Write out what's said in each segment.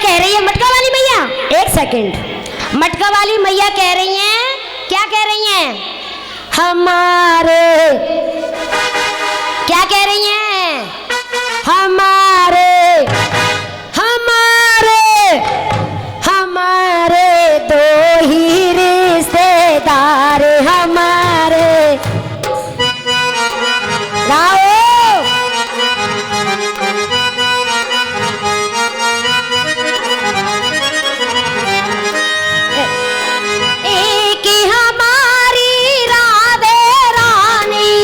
कह रही है मटका वाली मैया? एक सेकंड, मटका वाली मैया कह रही हैं, क्या कह रही हैं? हमारे, क्या कह रही हैं? हमारे हमारे हमारे दो ही रिश्तेदार हमारे। गाओ। एक हमारी राधे रानी,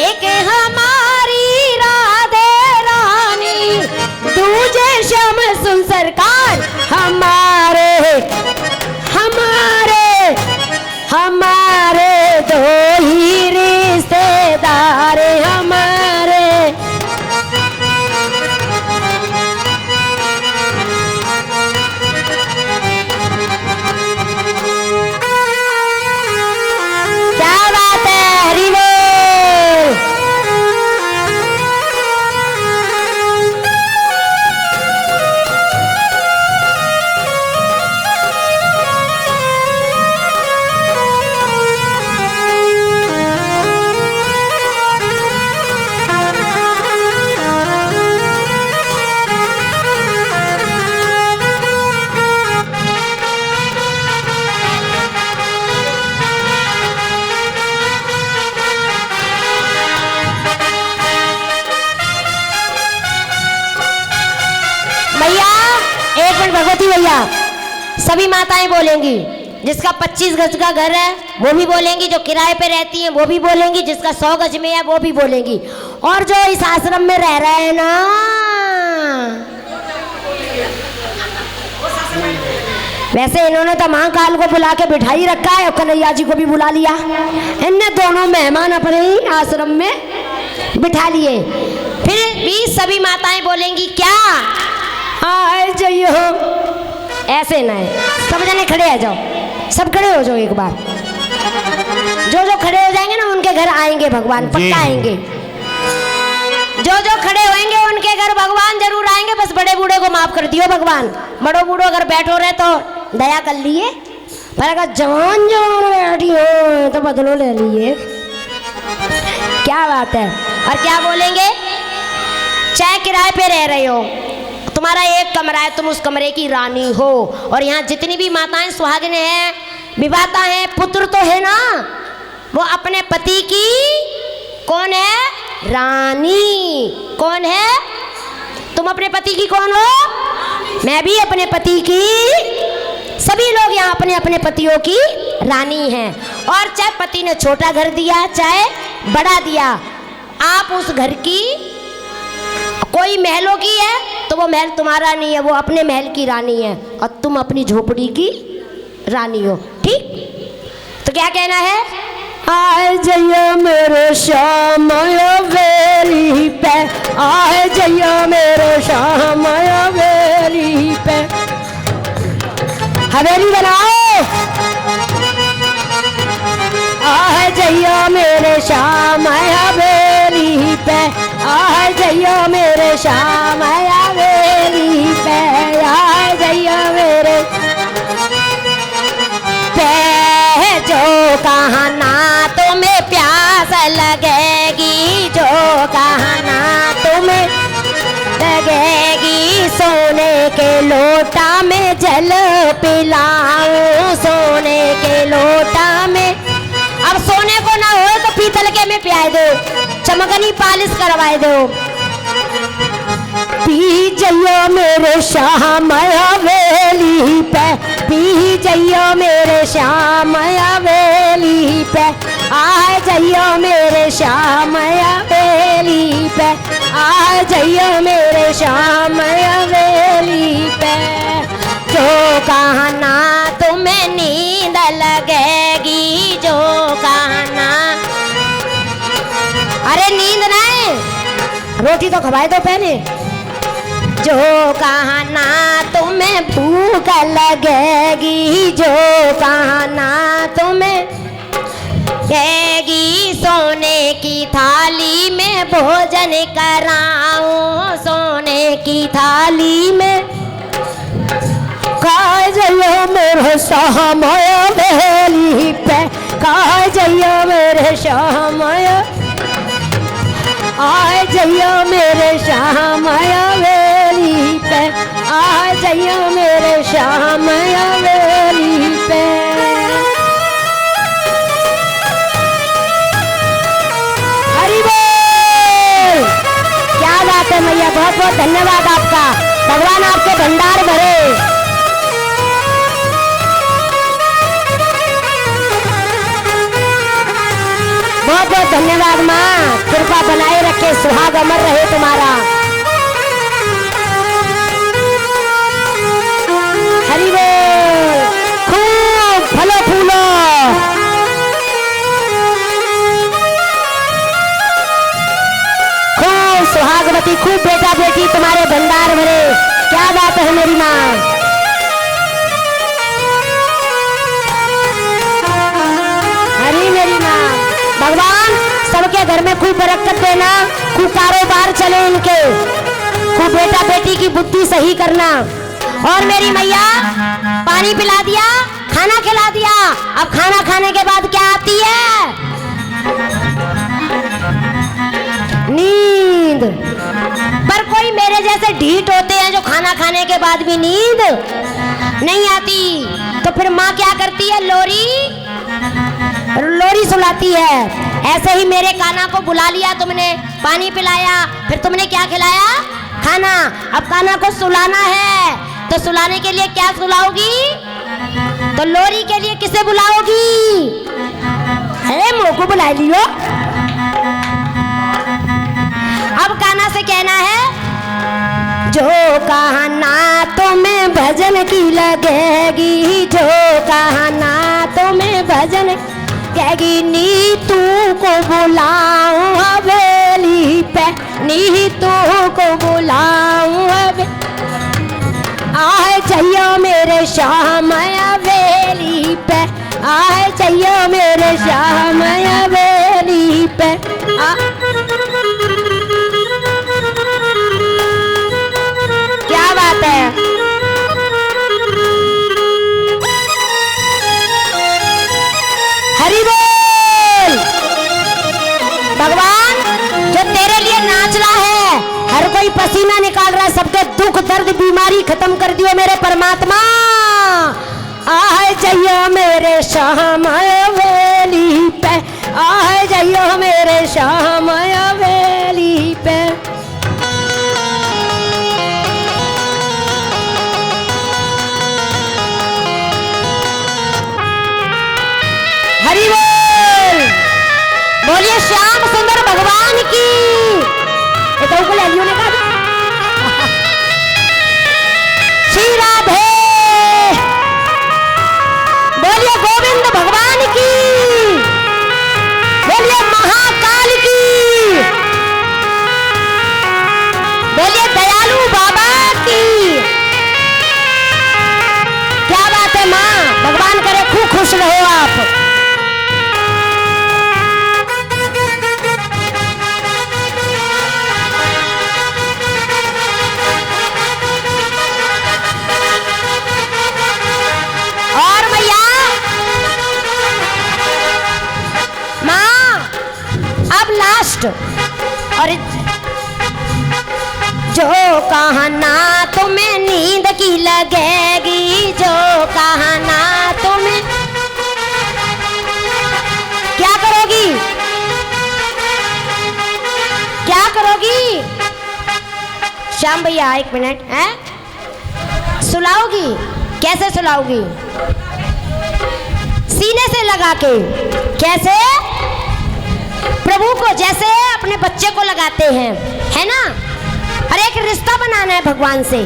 एक हमारी राधे रानी, दूजे श्याम सुन सरकार हमारे हमारे हमारे दो ही रिश्तेदार हमारे। क्या बात है, हरि बोल। भैया एक मिनट, भगवती भैया, सभी माताएं बोलेंगी। जिसका 25 गज का घर है वो भी बोलेंगी, जो किराए पे रहती हैं वो भी बोलेंगी, जिसका 100 गज में है वो भी बोलेंगी, और जो इस आश्रम में रह रहे हैं ना, वैसे इन्होंने तो महाकाल को बुला के बिठाई रखा है और कन्हैया जी को भी बुला लिया। इनने दोनों मेहमान अपने ही आश्रम में बिठा लिए। फिर भी सभी माताएं बोलेंगी क्या? आए जइयो, ऐसे ना है, सब जने खड़े आ जाओ, सब खड़े हो जाओ एक बार। जो जो खड़े हो जाएंगे ना उनके घर आएंगे भगवान, पक्का आएंगे। जो जो खड़े होंगे उनके घर भगवान जरूर आएंगे। बस बड़े बूढ़े को माफ कर दियो भगवान, बड़ो बूढ़ो अगर बैठो रहे तो दया कर लिए, पर अगर जवान जवान बैठी हो तो बदलो ले लिए। क्या बात है। और क्या बोलेंगे? चाहे किराए पे रह रहे हो, तुम्हारा एक कमरा है, तुम उस कमरे की रानी हो, और यहाँ जितनी भी माताएं सुहागिन हैं, विवाहिता हैं, पुत्र तो है ना, वो अपने पति की कौन है? रानी। कौन है? तुम अपने पति की कौन हो? मैं भी अपने पति की, सभी लोग यहाँ अपने अपने पतियों की रानी हैं। और चाहे पति ने छोटा घर दिया चाहे बड़ा दिया, आप उस घर की, कोई महलों की है तो वो महल तुम्हारा नहीं है, वो अपने महल की रानी है, और तुम अपनी झोपड़ी की रानी हो। ठीक? तो क्या कहना है? आए जइयो मेरे श्याम वेली पे, आए जइयो मेरे श्याम वेली पे। हवेली बनाओ। आए जइयो मेरे श्याम हवेली पे, आए जइयो मेरे श्याम हवेली पे, आए जइयो मेरे पे। जो कहना तुम्हें प्यास लगेगी, जो कहना तुम्हें लगेगी, सोने के लोटा में जल पिलाऊं, सोने के लोटा में। अब सोने को ना हो तो पीतल के में पिया दो, चमकनी पालिश करवाए दो। पी जइयो मेरे श्याम हवेली पे, पी जइयो मेरे श्याम हवेली पे, आ जइयो मेरे श्याम हवेली पे, आ जइयो मेरे श्याम हवेली पे। जो कहना तुम्हें नींद लगेगी, जो कहना, अरे नींद नहीं, रोटी तो खवाए दो पहले। जो कहना तुम्हें भूख लगेगी, जो कहना तुम्हें लगेगी, सोने की थाली में मैं भोजन कराऊं सोने की थाली में। कहा जइयो मेरे शामया वेली पे, कहा जइयो मेरे शामया, आ जइयो मेरे शामया वेली पे, आ जइयो मेरे शामया वेली पे। हरि बोल। क्या बात है मैया, बहुत बहुत धन्यवाद आपका, भगवान आपके भंडार भरे। बहुत बहुत धन्यवाद माँ, कृपा बनाए रखे, सुहाग अमर रहे तुम्हारा। हरि बोल। खूब फलो फूलो, खूब सुहागवती, खूब बेटा बेटी तुम्हारे भंडार भरे। क्या बात है मेरी माँ। भगवान सबके घर में खूब बरकत देना, खूब कारोबार चले इनके, खूब बेटा बेटी की बुद्धि सही करना। और मेरी मैया पानी पिला दिया, खाना खिला दिया, अब खाना खाने के बाद क्या आती है? नींद। पर कोई मेरे जैसे ढीठ होते हैं जो खाना खाने के बाद भी नींद नहीं आती, तो फिर माँ क्या करती है? लोरी सुलाती है। ऐसे ही मेरे कान्हा को बुला लिया तुमने, पानी पिलाया, फिर तुमने क्या खिलाया? खाना। अब कान्हा को सुलाना है, तो सुलाने के लिए क्या सुलाओगी? तो लोरी के लिए किसे बुलाओगी? अरे मुँह को बुला लियो। अब कान्हा से कहना है, जो कहना तुम्हें भजन की लगेगी, जो कहना तुम्हें भजन कहेगी। नीतू को बुलाऊं हवेली पे, नीतू को बुलाऊं हवेली, आए चाहिए मेरे श्याम हवेली पे, आए चाहिए मेरे श्याम हवेली पे। क्या बात है? हरि बोल। भगवान जो तेरे लिए नाच रहा है, हर कोई पसीना निकाल रहा है, सबके दुख दर्द बीमारी खत्म कर दियो मेरे परमात्मा। आए जाइयो मेरे श्याम हवेली पे, आए जाइयो मेरे श्याम हवेली पे। हरि बोल। बोलिए श्याम सुंदर भगवान की। को ले ने कहा श्री राधे। बोलिए गोविंद भगवान की, बोलिए महाकाल की, बोलिए दयालु बाबा की। क्या बात है माँ, भगवान करे खूब खुश रहो आप। और जो कहना तुम्हें नींद की लगेगी, जो कहना तुम्हें, क्या करोगी? क्या करोगी? श्याम भैया एक मिनट है, सुलाओगी? कैसे सुलाओगी? सीने से लगा के। कैसे? प्रभु को जैसे अपने बच्चे को लगाते हैं, है ना? और एक रिश्ता बनाना है भगवान से।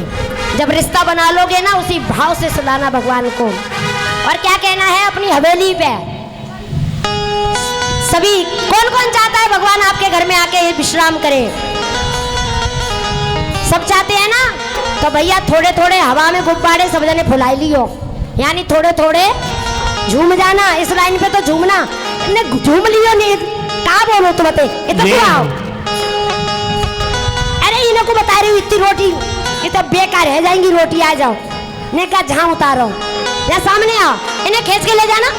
जब रिश्ता बना लोगे ना, उसी भाव से सुलाना भगवान को। और क्या कहना है? अपनी हवेली पे सभी, कौन कौन चाहता है भगवान आपके घर में आके विश्राम करे? सब चाहते हैं ना? तो भैया थोड़े थोड़े हवा में गुब्बारे सब जने फुलाई लियो, यानी थोड़े थोड़े झूम जाना। इस लाइन पे तो झूमना, झूम लियो नहीं, क्या बोलो तुम? इतना आओ दी इतनी रोटी, ये तो बेकार रह जाएंगी रोटी, आ जाओ। ने कहा जहाँ उतारो, या सामने आओ, इन्हें खींच के ले जाना।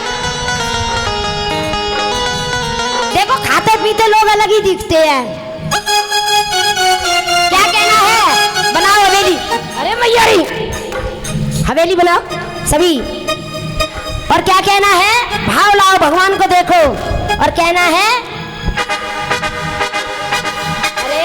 देखो खाते पीते लोग अलग ही दिखते हैं। क्या कहना है? बनाओ हवेली। अरे मैयारी, हवेली बनाओ सभी। और क्या कहना है? भाव लाओ, भगवान को देखो। और कहना है, अरे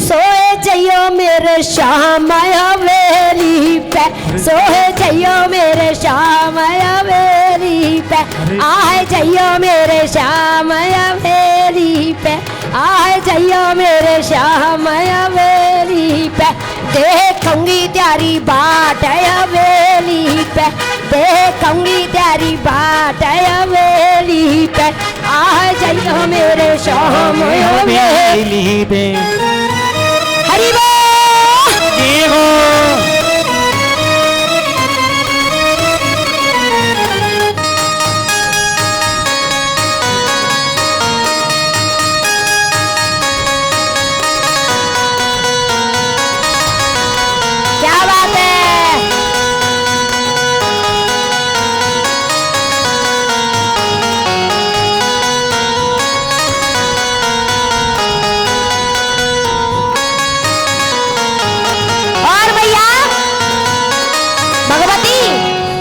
सोए जइयो मेरे श्याम हवेली पे, सोए जइयो मेरे श्याम हवेली पे, आए जइयो मेरे श्याम हवेली पे, आए जइयो मेरे श्याम हवेली पे, देखूंगी त्यारी बाट हवेली पे, देखूंगी त्यारी बाट हवेली पे, आए जइयो मेरे श्याम हवेली पे। हरि बोल। क्या बात है? और भैया भगवती,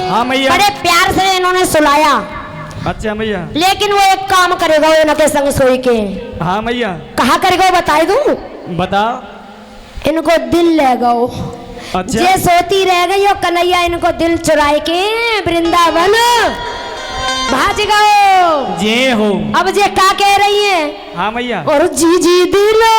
हाँ मैया। बड़े प्यार से इन्होंने सुलाया। अच्छा मैया। लेकिन वो एक काम करेगा, वो इनके संग सोई के। हाँ मैया। कहा करेगा वो बता दूं? बता। इनको दिल ले गो। अच्छा। जे सोती रह गई हो कन्हैया, इनको दिल चुराए के वृंदावन भाज गो। जे हो। अब जे का कह रही है? हाँ मैया। और जी जी दिलो